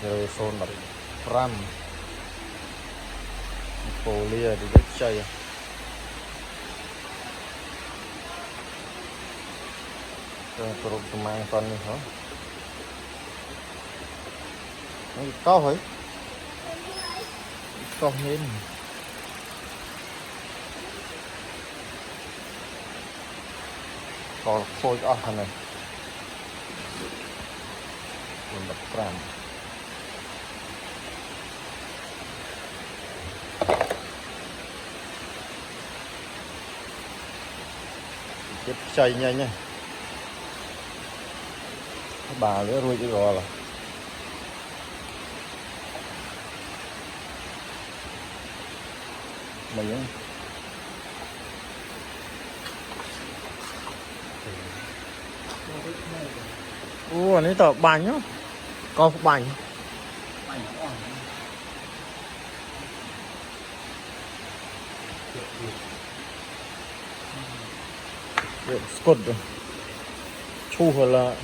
rồi xôn đập ram phô lia thì biết chơi rồi tôi cũng mang con này hả có hả có hết còn phôi ở thằng này mình đập ram chết chơi nhanh nha bà nữa ruồi cái gò là mình ủa này tờ bánh nhá con phục bánh Scott chu hồi là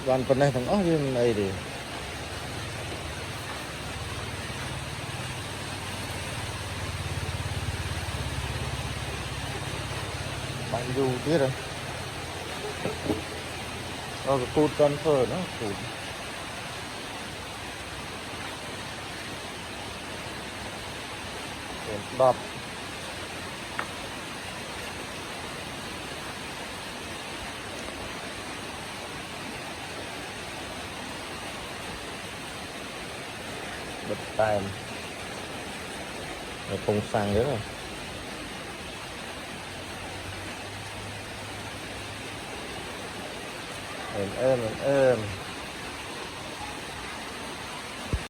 đoàn phần này thằng ốc như này thì bạn dù biết rồi cái cột con phở nó cột đập bật tay không sang nữa rồi êm